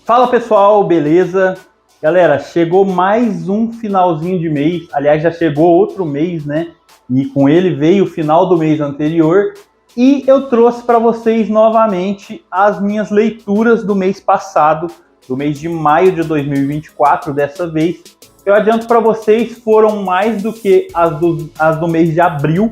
Fala pessoal, beleza? Galera, chegou mais um finalzinho de mês, aliás já chegou outro mês, né? E com ele veio o final do mês anterior e eu trouxe para vocês novamente as minhas leituras do mês passado, do mês de maio de 2024 dessa vez. Eu adianto para vocês, foram mais do que as do mês de abril,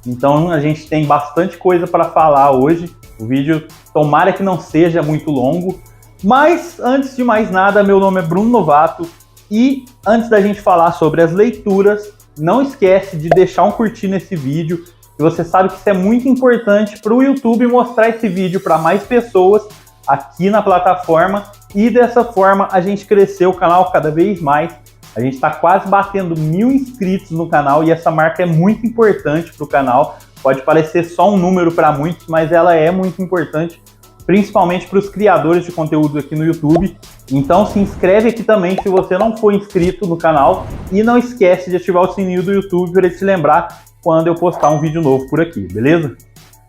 então a gente tem bastante coisa para falar hoje. O vídeo tomara que não seja muito longo. Mas, antes de mais nada, meu nome é Bruno Novato e antes da gente falar sobre as leituras, não esquece de deixar um curtir nesse vídeo, que você sabe que isso é muito importante para o YouTube mostrar esse vídeo para mais pessoas aqui na plataforma e dessa forma a gente crescer o canal cada vez mais. A gente está quase batendo 1000 inscritos no canal e essa marca é muito importante para o canal. Pode parecer só um número para muitos, mas ela é muito importante, principalmente para os criadores de conteúdo aqui no YouTube. Então se inscreve aqui também se você não for inscrito no canal e não esquece de ativar o sininho do YouTube para ele te lembrar quando eu postar um vídeo novo por aqui, beleza?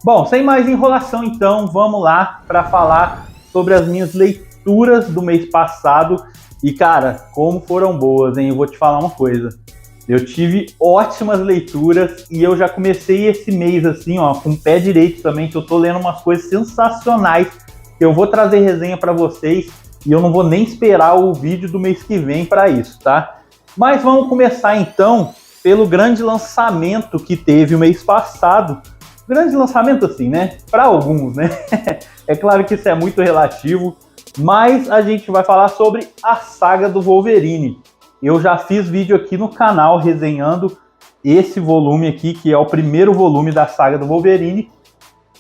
Bom, sem mais enrolação então, vamos lá para falar sobre as minhas leituras do mês passado. E cara, como foram boas, hein? Eu vou te falar uma coisa. Eu tive ótimas leituras e eu já comecei esse mês assim, ó, com o pé direito também, que eu tô lendo umas coisas sensacionais que eu vou trazer resenha para vocês e eu não vou nem esperar o vídeo do mês que vem para isso, tá? Mas vamos começar então pelo grande lançamento que teve o mês passado. Grande lançamento assim, né? Para alguns, né? É claro que isso é muito relativo, mas a gente vai falar sobre a saga do Wolverine. Eu já fiz vídeo aqui no canal resenhando esse volume aqui, que é o primeiro volume da saga do Wolverine.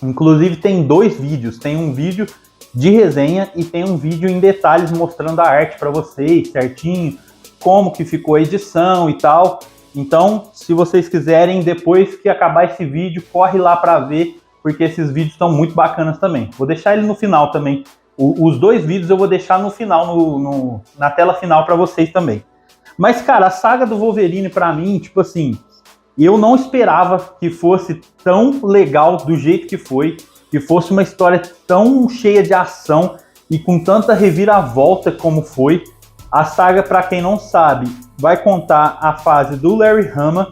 Inclusive tem dois vídeos, tem um vídeo de resenha e tem um vídeo em detalhes mostrando a arte para vocês certinho, como que ficou a edição e tal. Então, se vocês quiserem, depois que acabar esse vídeo, corre lá para ver, porque esses vídeos estão muito bacanas também. Vou deixar ele no final também. Os dois vídeos eu vou deixar no final, na tela final para vocês também. Mas, cara, a saga do Wolverine, pra mim, tipo assim, eu não esperava que fosse tão legal do jeito que foi, que fosse uma história tão cheia de ação e com tanta reviravolta como foi. A saga, pra quem não sabe, vai contar a fase do Larry Hama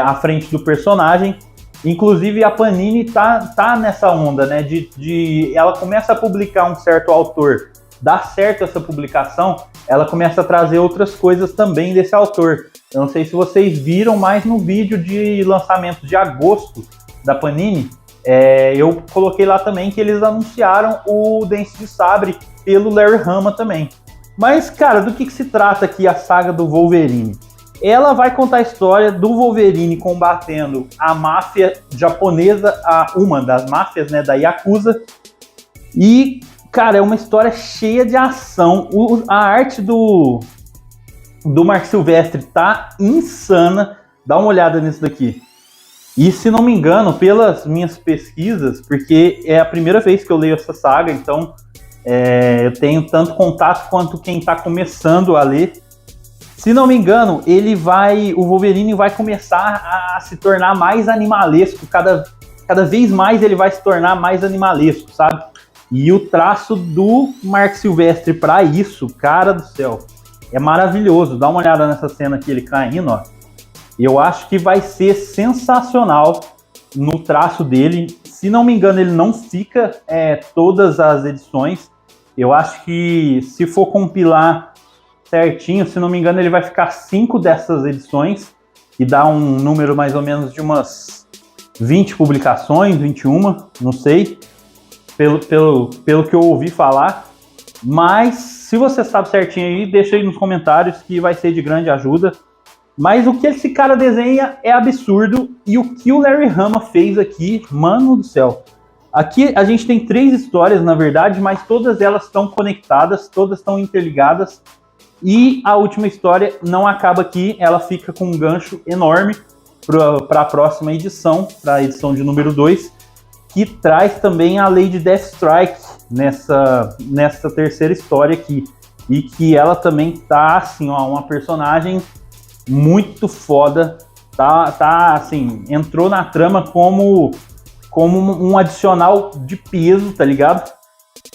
à frente do personagem. Inclusive, a Panini tá nessa onda, né, ela começa a publicar um certo autor, dá certo essa publicação, ela começa a trazer outras coisas também desse autor. Eu não sei se vocês viram, mas no vídeo de lançamento de agosto da Panini, eu coloquei lá também que eles anunciaram o Dente de Sabre pelo Larry Hama também. Mas, cara, do que se trata aqui a saga do Wolverine? Ela vai contar a história do Wolverine combatendo a máfia japonesa, uma das máfias, né, da Yakuza. E, cara, é uma história cheia de ação. A arte do Marc Silvestre tá insana. Dá uma olhada nisso daqui. E, se não me engano, pelas minhas pesquisas, porque é a primeira vez que eu leio essa saga, então eu tenho tanto contato quanto quem tá começando a ler. Se não me engano, o Wolverine vai começar a se tornar mais animalesco. Cada vez mais ele vai se tornar mais animalesco, sabe? E o traço do Marc Silvestre para isso, cara do céu, é maravilhoso. Dá uma olhada nessa cena aqui, ele caindo, ó. Eu acho que vai ser sensacional no traço dele. Se não me engano, ele não fica todas as edições. Eu acho que se for compilar certinho, se não me engano, ele vai ficar 5 dessas edições, que dá um número mais ou menos de umas 20 publicações, 21, não sei, pelo que eu ouvi falar. Mas, se você sabe certinho aí, deixa aí nos comentários que vai ser de grande ajuda. Mas o que esse cara desenha é absurdo, e o que o Larry Hama fez aqui, mano do céu. Aqui a gente tem 3 histórias, na verdade, mas todas elas estão conectadas, todas estão interligadas. E a última história não acaba aqui, ela fica com um gancho enorme para a próxima edição, para a edição de número 2, que traz também a Lady Deathstrike nessa terceira história aqui. E que ela também tá, assim, ó, uma personagem muito foda, tá assim, entrou na trama como um adicional de peso, tá ligado?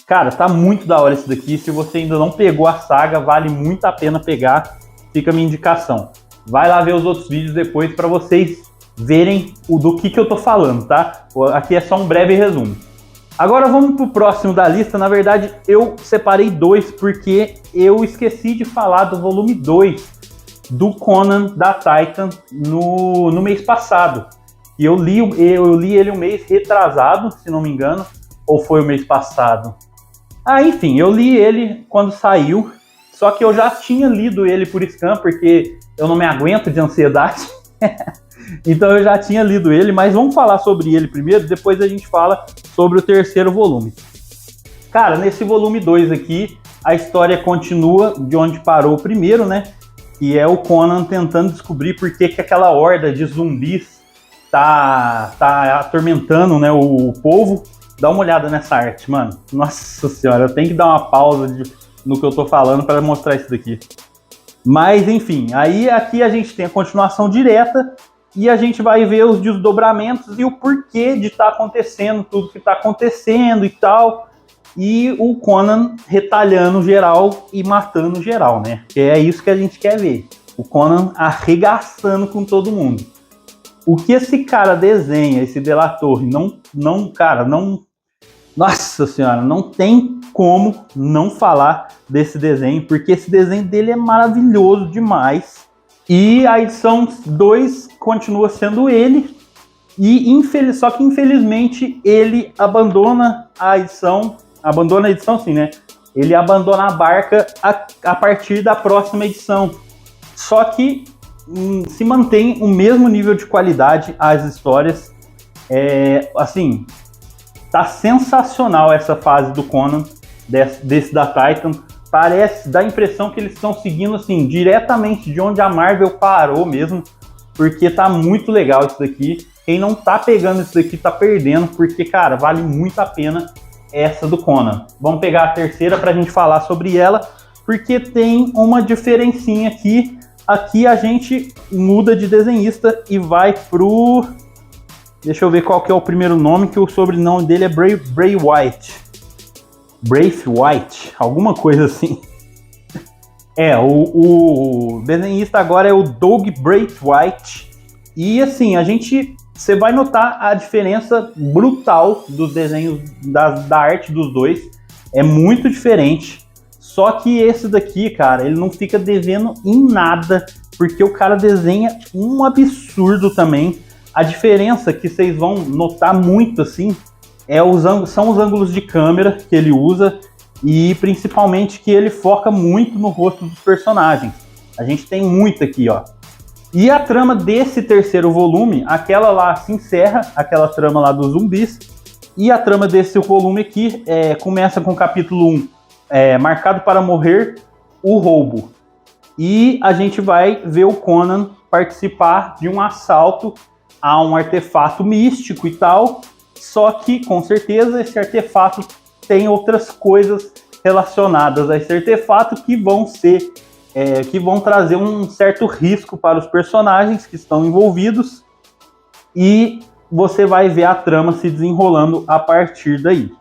Cara, tá muito da hora esse daqui. Se você ainda não pegou a saga, vale muito a pena pegar. Fica a minha indicação. Vai lá ver os outros vídeos depois para vocês verem do que eu tô falando, tá? Aqui é só um breve resumo. Agora vamos pro próximo da lista. Na verdade, eu separei dois porque eu esqueci de falar do volume 2 do Conan da Titan no mês passado. E eu li ele um mês retrasado, se não me engano, ou foi o mês passado? Enfim, eu li ele quando saiu, só que eu já tinha lido ele por scan, porque eu não me aguento de ansiedade. Então eu já tinha lido ele, mas vamos falar sobre ele primeiro, depois a gente fala sobre o terceiro volume. Cara, nesse volume 2 aqui, a história continua de onde parou o primeiro, né? Que é o Conan tentando descobrir por que aquela horda de zumbis tá atormentando, né, o povo. Dá uma olhada nessa arte, mano. Nossa senhora, eu tenho que dar uma pausa no que eu tô falando para mostrar isso daqui. Mas, enfim, aí aqui a gente tem a continuação direta e a gente vai ver os desdobramentos e o porquê de estar acontecendo tudo que tá acontecendo e tal. E o Conan retalhando geral e matando geral, né? Que é isso que a gente quer ver. O Conan arregaçando com todo mundo. O que esse cara desenha, esse delator, nossa senhora, não tem como não falar desse desenho, porque esse desenho dele é maravilhoso demais. E a edição 2 continua sendo ele, só que infelizmente ele abandona a edição sim, né? Ele abandona a barca a partir da próxima edição. Só que se mantém o mesmo nível de qualidade as histórias. Assim, tá sensacional essa fase do Conan, desse da Titan. Dá a impressão que eles estão seguindo assim, diretamente de onde a Marvel parou mesmo, porque tá muito legal isso daqui. Quem não tá pegando isso daqui tá perdendo, porque, cara, vale muito a pena essa do Conan. Vamos pegar a terceira pra gente falar sobre ela, porque tem uma diferencinha aqui. Aqui a gente muda de desenhista e vai pro... Deixa eu ver qual que é o primeiro nome, que o sobrenome dele é Braithwaite. Braithwaite, alguma coisa assim. O desenhista agora é o Doug Braithwaite. E assim, você vai notar a diferença brutal dos desenhos, da arte dos dois. É muito diferente. Só que esse daqui, cara, ele não fica devendo em nada, porque o cara desenha um absurdo também. A diferença que vocês vão notar muito, assim, são os ângulos de câmera que ele usa e principalmente que ele foca muito no rosto dos personagens. A gente tem muito aqui, ó. E a trama desse terceiro volume, aquela lá se encerra, aquela trama lá dos zumbis, e a trama desse volume aqui começa com o capítulo 1, Marcado para Morrer, o Roubo. E a gente vai ver o Conan participar de um assalto a um artefato místico e tal, só que com certeza esse artefato tem outras coisas relacionadas a esse artefato que vão trazer um certo risco para os personagens que estão envolvidos, e você vai ver a trama se desenrolando a partir daí.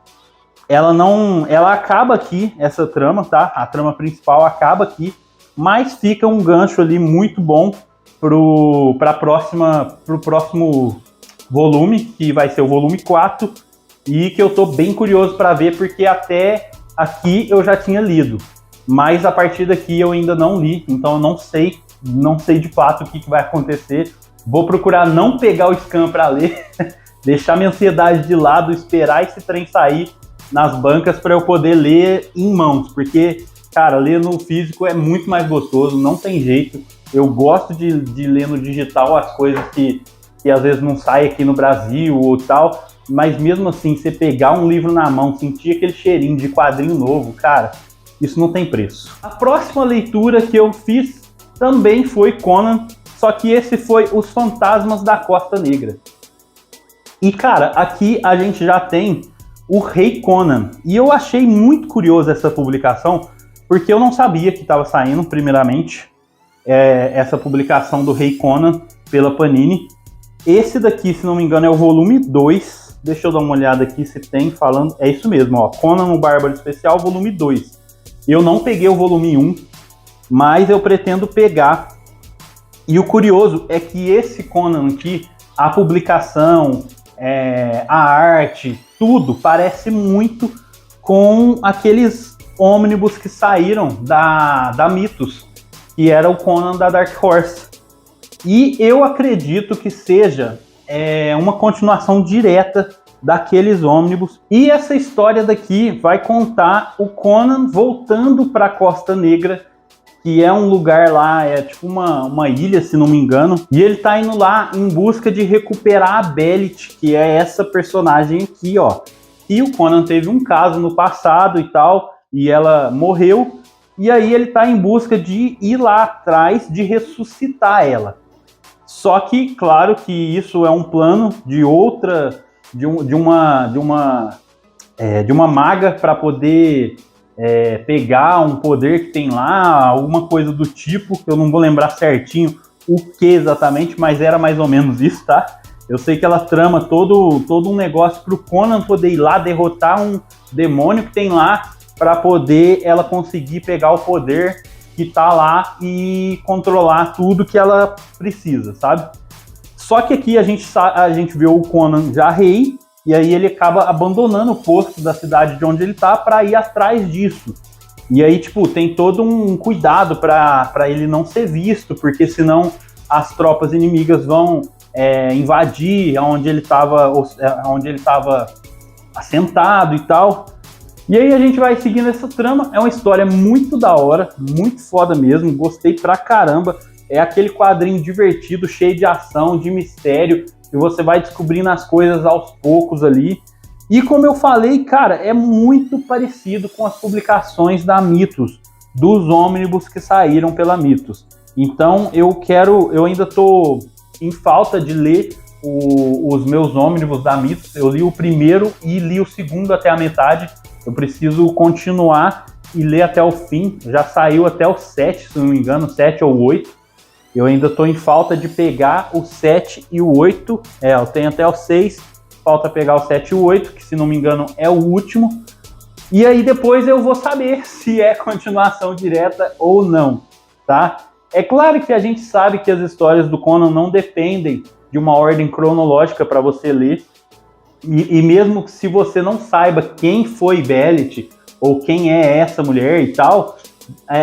Ela acaba aqui, essa trama, tá? A trama principal acaba aqui, mas fica um gancho ali muito bom pro próximo volume, que vai ser o volume 4, e que eu tô bem curioso para ver, porque até aqui eu já tinha lido, mas a partir daqui eu ainda não li, então eu não sei de fato o que vai acontecer. Vou procurar não pegar o scan para ler, deixar minha ansiedade de lado, esperar esse trem sair nas bancas para eu poder ler em mãos, porque, cara, ler no físico é muito mais gostoso, não tem jeito. Eu gosto de ler no digital as coisas que às vezes não saem aqui no Brasil ou tal, mas mesmo assim, você pegar um livro na mão, sentir aquele cheirinho de quadrinho novo, cara, isso não tem preço. A próxima leitura que eu fiz também foi Conan, só que esse foi Os Fantasmas da Costa Negra. E, cara, aqui a gente já tem o Rei Conan. E eu achei muito curioso essa publicação, porque eu não sabia que estava saindo, primeiramente, essa publicação do Rei Conan pela Panini. Esse daqui, se não me engano, é o volume 2 deixa eu dar uma olhada aqui se tem falando, é isso mesmo, ó, Conan o Bárbaro Especial, volume 2. Eu não peguei o volume 1, mas eu pretendo pegar. E o curioso é que esse Conan aqui, a publicação, a arte, tudo parece muito com aqueles ônibus que saíram da Mythos, que era o Conan da Dark Horse. E eu acredito que seja uma continuação direta daqueles ônibus. E essa história daqui vai contar o Conan voltando para a Costa Negra, que é um lugar lá, é tipo uma ilha, se não me engano. E ele tá indo lá em busca de recuperar a Belit, que é essa personagem aqui, ó. E o Conan teve um caso no passado e tal, e ela morreu. E aí ele tá em busca de ir lá atrás, de ressuscitar ela. Só que, claro que isso é um plano de uma maga para poder pegar um poder que tem lá, alguma coisa do tipo, que eu não vou lembrar certinho o que exatamente, mas era mais ou menos isso, tá? Eu sei que ela trama todo um negócio pro Conan poder ir lá derrotar um demônio que tem lá, para poder ela conseguir pegar o poder que tá lá e controlar tudo que ela precisa, sabe? Só que aqui a gente vê o Conan já rei, e aí ele acaba abandonando o posto da cidade de onde ele tá para ir atrás disso. E aí, tipo, tem todo um cuidado para ele não ser visto, porque senão as tropas inimigas vão invadir onde ele estava assentado e tal. E aí a gente vai seguindo essa trama. É uma história muito da hora, muito foda mesmo, gostei pra caramba. É aquele quadrinho divertido, cheio de ação, de mistério, e você vai descobrindo as coisas aos poucos ali. E como eu falei, cara, é muito parecido com as publicações da Mythos, dos ônibus que saíram pela Mythos. Então eu ainda tô em falta de ler os meus ônibus da Mythos. Eu li o primeiro e li o segundo até a metade. Eu preciso continuar e ler até o fim. Já saiu até o 7, se não me engano, 7 ou 8. Eu ainda estou em falta de pegar o 7 e o 8. Eu tenho até o 6, falta pegar o 7 e o 8, que se não me engano é o último. E aí depois eu vou saber se é continuação direta ou não, tá? É claro que a gente sabe que as histórias do Conan não dependem de uma ordem cronológica para você ler. E mesmo se você não saiba quem foi Belit ou quem é essa mulher e tal,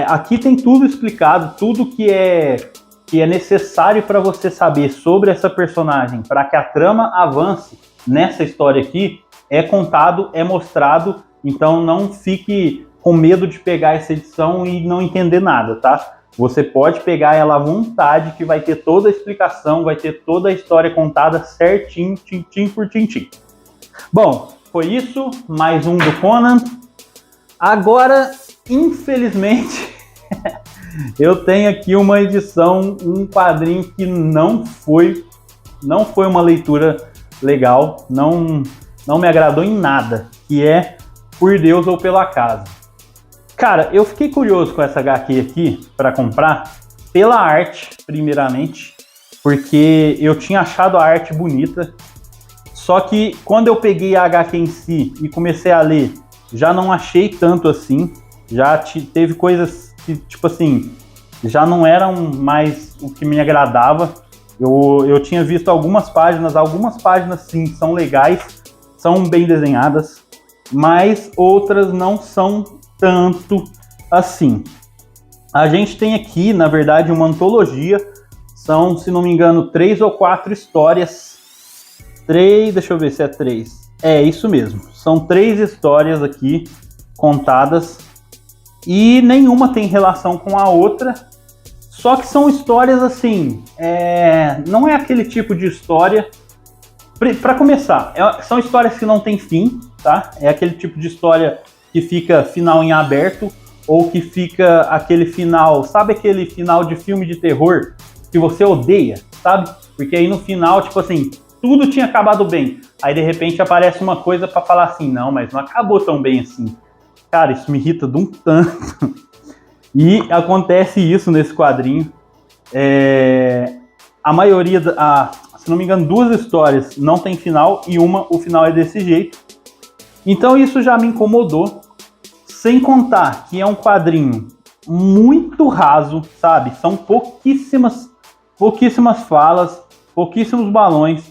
aqui tem tudo explicado, tudo que é necessário para você saber sobre essa personagem, para que a trama avance nessa história aqui, é contado, é mostrado. Então não fique com medo de pegar essa edição e não entender nada, tá? Você pode pegar ela à vontade, que vai ter toda a explicação, vai ter toda a história contada certinho, tintim por tintim. Bom, foi isso, mais um do Conan. Agora, infelizmente, eu tenho aqui uma edição, um quadrinho que não foi uma leitura legal, não me agradou em nada, que é Por Deus ou Pelo Acaso. Cara, eu fiquei curioso com essa HQ aqui para comprar, pela arte, primeiramente, porque eu tinha achado a arte bonita. Só que quando eu peguei a HQ em si e comecei a ler, já não achei tanto assim. Já teve coisas que, tipo assim, já não eram mais o que me agradava. Eu tinha visto algumas páginas sim são legais, são bem desenhadas, mas outras não são tanto assim. A gente tem aqui, na verdade, uma antologia. São, se não me engano, 3 ou 4 histórias. 3, deixa eu ver se é 3. É isso mesmo. São 3 histórias aqui contadas e nenhuma tem relação com a outra. Só que são histórias assim, não é aquele tipo de história. Para começar, são histórias que não tem fim, tá? É aquele tipo de história que fica final em aberto, ou que fica aquele final, sabe aquele final de filme de terror que você odeia, sabe? Porque aí no final, tipo assim, tudo tinha acabado bem. Aí de repente aparece uma coisa para falar assim, não, mas não acabou tão bem assim. Cara, isso me irrita de um tanto. E acontece isso nesse quadrinho. A maioria, se não me engano, 2 histórias não tem final e o final é desse jeito. Então isso já me incomodou, sem contar que é um quadrinho muito raso, sabe? São pouquíssimas falas, pouquíssimos balões.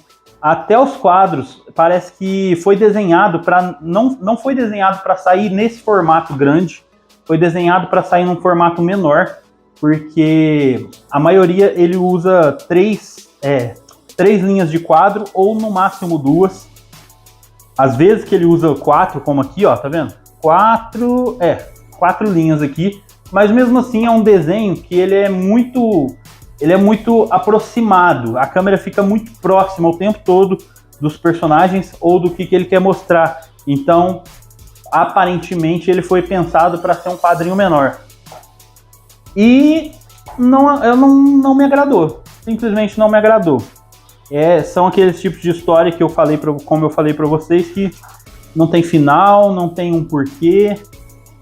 Até os quadros parece que foi desenhado para não foi desenhado para sair nesse formato grande, foi desenhado para sair num formato menor, porque a maioria ele usa 3 linhas de quadro ou no máximo 2. Às vezes que ele usa 4, como aqui, ó, tá vendo? 4 linhas aqui, mas mesmo assim é um desenho que ele é muito aproximado, a câmera fica muito próxima o tempo todo dos personagens ou do que ele quer mostrar. Então, aparentemente, ele foi pensado para ser um quadrinho menor. E não me agradou, simplesmente não me agradou. São aqueles tipos de história que como eu falei para vocês, que não tem final, não tem um porquê.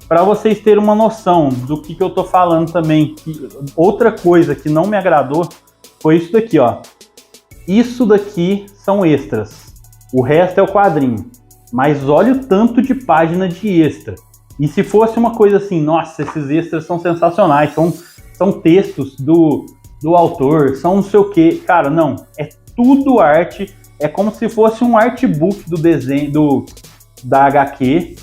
Para vocês terem uma noção do que eu tô falando também, outra coisa que não me agradou foi isso daqui, ó. Isso daqui são extras. O resto é o quadrinho. Mas olha o tanto de página de extra. E se fosse uma coisa assim, nossa, esses extras são sensacionais, são textos do autor, são não sei o quê. Cara, não, é tudo arte, é como se fosse um artbook do desenho da HQ,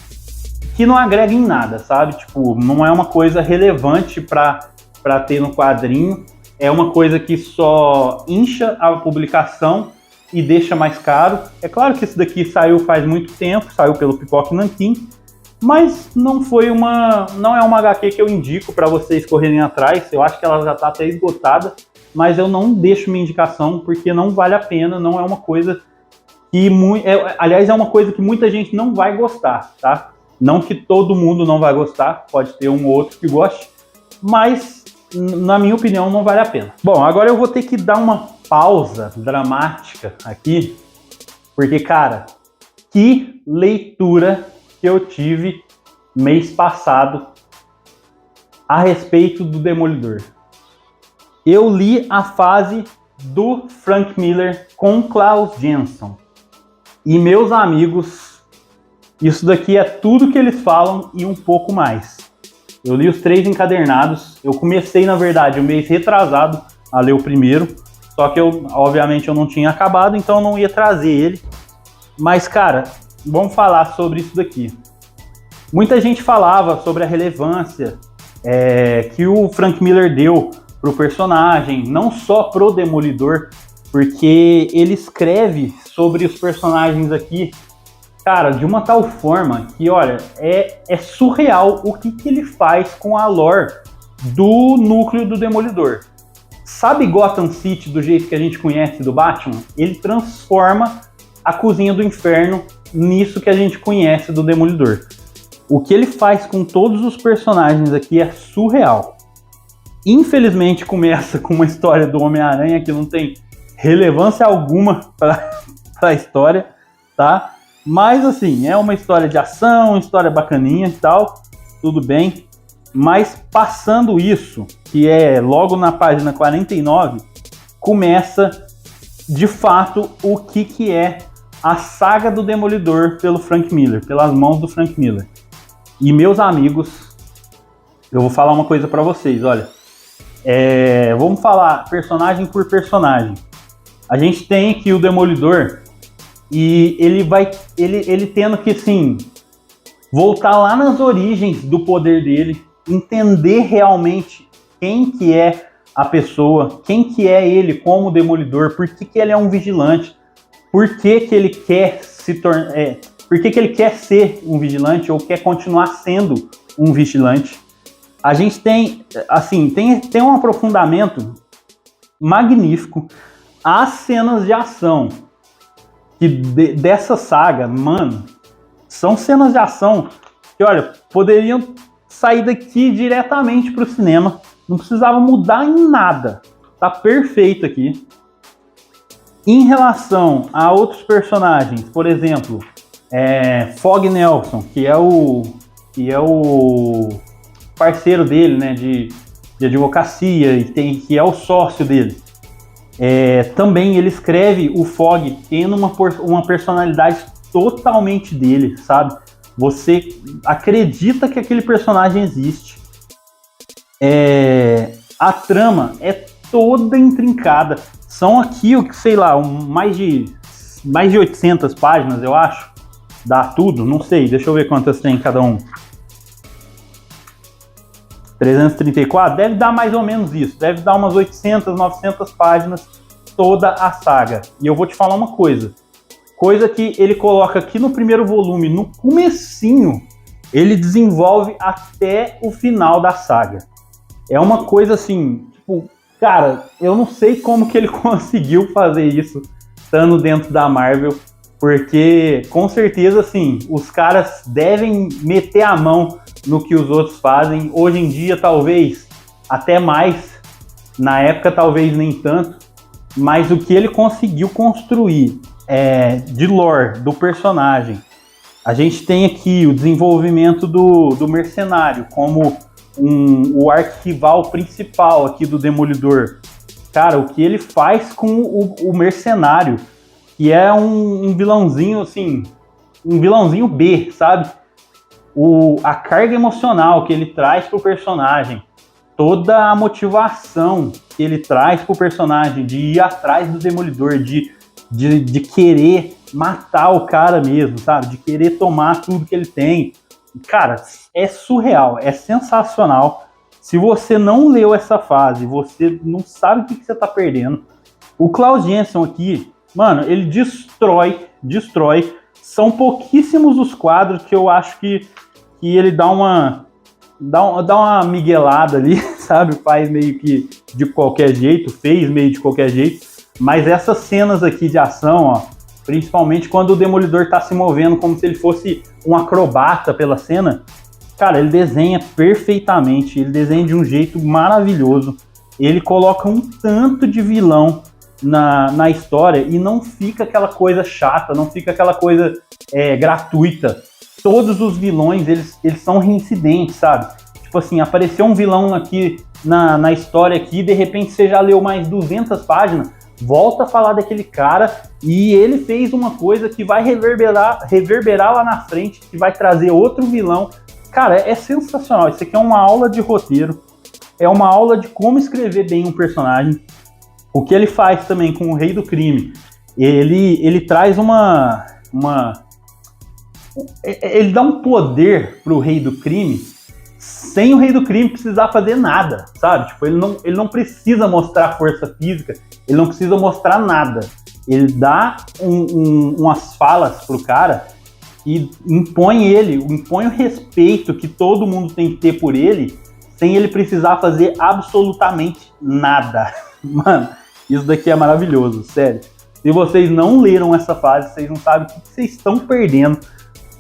que não agrega em nada, sabe? Tipo, não é uma coisa relevante para ter no quadrinho, é uma coisa que só incha a publicação e deixa mais caro. É claro que isso daqui saiu faz muito tempo, saiu pelo Pipoca Nanquim, mas não é uma HQ que eu indico para vocês correrem atrás. Eu acho que ela já está até esgotada, mas eu não deixo minha indicação porque não vale a pena, não é uma coisa que... aliás, é uma coisa que muita gente não vai gostar, tá? Não que todo mundo não vai gostar, pode ter um ou outro que goste, mas, na minha opinião, não vale a pena. Bom, agora eu vou ter que dar uma pausa dramática aqui, porque, cara, que leitura que eu tive mês passado a respeito do Demolidor. Eu li a fase do Frank Miller com Klaus Janson. E, meus amigos, isso daqui é tudo que eles falam e um pouco mais. Eu li os 3 encadernados. Eu comecei, na verdade, o mês retrasado a ler o primeiro. Só que, obviamente, eu não tinha acabado, então eu não ia trazer ele. Mas, cara, vamos falar sobre isso daqui. Muita gente falava sobre a relevância que o Frank Miller deu pro personagem, não só pro Demolidor, porque ele escreve sobre os personagens aqui, cara, de uma tal forma que, olha, é surreal o que ele faz com a lore do núcleo do Demolidor. Sabe Gotham City do jeito que a gente conhece do Batman? Ele transforma a cozinha do inferno nisso que a gente conhece do Demolidor. O que ele faz com todos os personagens aqui é surreal. Infelizmente começa com uma história do Homem-Aranha que não tem relevância alguma para a história, tá? Mas assim, é uma história de ação, uma história bacaninha e tal, tudo bem. Mas passando isso, que é logo na página 49, começa de fato o que é a saga do Demolidor pelo Frank Miller, pelas mãos do Frank Miller. E meus amigos, eu vou falar uma coisa para vocês, olha. Vamos falar personagem por personagem. A gente tem aqui o Demolidor e ele tendo que, assim, voltar lá nas origens do poder dele, entender realmente quem que é a pessoa, quem que é ele como Demolidor, por que ele é um vigilante, por que ele quer se tornar, por que ele quer ser um vigilante ou quer continuar sendo um vigilante. A gente tem, assim, tem um aprofundamento magnífico. As cenas de ação dessa saga, mano, são cenas de ação que, olha, poderiam sair daqui diretamente para o cinema, não precisava mudar em nada, tá perfeito aqui. Em relação a outros personagens, por exemplo, Fog Nelson, que é o parceiro dele, né, de advocacia, e que é o sócio dele. Também ele escreve o Fog tendo uma personalidade totalmente dele, sabe? Você acredita que aquele personagem existe. A trama é toda intrincada. São aqui, sei lá, mais de 800 páginas, eu acho. Dá tudo? Não sei, deixa eu ver quantas tem cada um. 334? Deve dar mais ou menos isso. Deve dar umas 800, 900 páginas toda a saga. E eu vou te falar uma coisa. Coisa que ele coloca aqui no primeiro volume, no comecinho, ele desenvolve até o final da saga. É uma coisa assim, tipo, cara, eu não sei como que ele conseguiu fazer isso estando dentro da Marvel, porque com certeza, assim, os caras devem meter a mão no que os outros fazem. Hoje em dia, talvez até mais, na época talvez nem tanto, mas o que ele conseguiu construir de lore do personagem. A gente tem aqui o desenvolvimento do mercenário como o arquival principal aqui do Demolidor. Cara, o que ele faz com o mercenário, que é um vilãozinho assim, um vilãozinho B, sabe? A carga emocional que ele traz pro personagem, toda a motivação que ele traz pro personagem de ir atrás do Demolidor, de querer matar o cara mesmo, sabe? De querer tomar tudo que ele tem. Cara, é surreal, é sensacional. Se você não leu essa fase, você não sabe o que você tá perdendo. O Klaus Janson aqui, mano, ele destrói. São pouquíssimos os quadros que eu acho que ele dá uma miguelada ali, sabe? Faz meio que de qualquer jeito, fez meio de qualquer jeito. Mas essas cenas aqui de ação, ó, principalmente quando o Demolidor tá se movendo como se ele fosse um acrobata pela cena, cara, ele desenha perfeitamente, ele desenha de um jeito maravilhoso. Ele coloca um tanto de vilão na história e não fica aquela coisa chata, não fica aquela coisa gratuita. Todos os vilões, eles são reincidentes, sabe? Tipo assim, apareceu um vilão aqui na história aqui, de repente você já leu mais 200 páginas, volta a falar daquele cara e ele fez uma coisa que vai reverberar lá na frente, que vai trazer outro vilão. Cara, é sensacional. Isso aqui é uma aula de roteiro, é uma aula de como escrever bem um personagem. O que ele faz também com o Rei do Crime, ele traz ele dá um poder pro Rei do Crime sem o Rei do Crime precisar fazer nada, sabe? Tipo, ele não precisa mostrar força física, ele não precisa mostrar nada. Ele dá umas falas pro cara e impõe o respeito que todo mundo tem que ter por ele, sem ele precisar fazer absolutamente nada. Mano, isso daqui é maravilhoso, sério. Se vocês não leram essa fase, vocês não sabem o que vocês estão perdendo,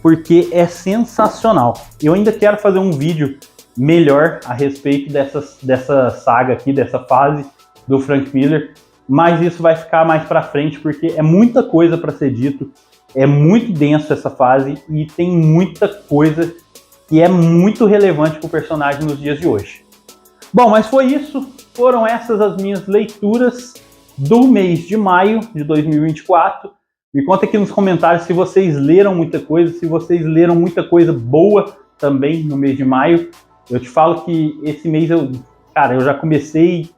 porque é sensacional. Eu ainda quero fazer um vídeo melhor a respeito dessa saga aqui, dessa fase do Frank Miller, mas isso vai ficar mais pra frente, porque é muita coisa para ser dito, é muito denso essa fase e tem muita coisa que é muito relevante pro personagem nos dias de hoje. Bom, mas foi isso, foram essas as minhas leituras do mês de maio de 2024. Me conta aqui nos comentários se vocês leram muita coisa, se vocês leram muita coisa boa também no mês de maio. Eu te falo que esse mês eu já comecei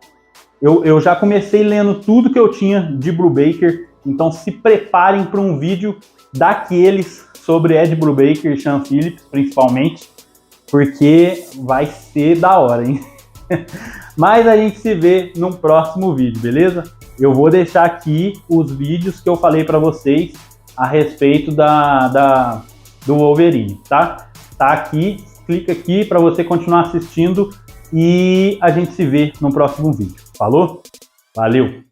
lendo tudo que eu tinha de Brubaker, então se preparem para um vídeo daqueles sobre Ed Brubaker e Sean Phillips, principalmente, porque vai ser da hora, hein? Mas a gente se vê num próximo vídeo, beleza? Eu vou deixar aqui os vídeos que eu falei para vocês a respeito do Wolverine, tá? Tá aqui, clica aqui para você continuar assistindo e a gente se vê no próximo vídeo. Falou? Valeu!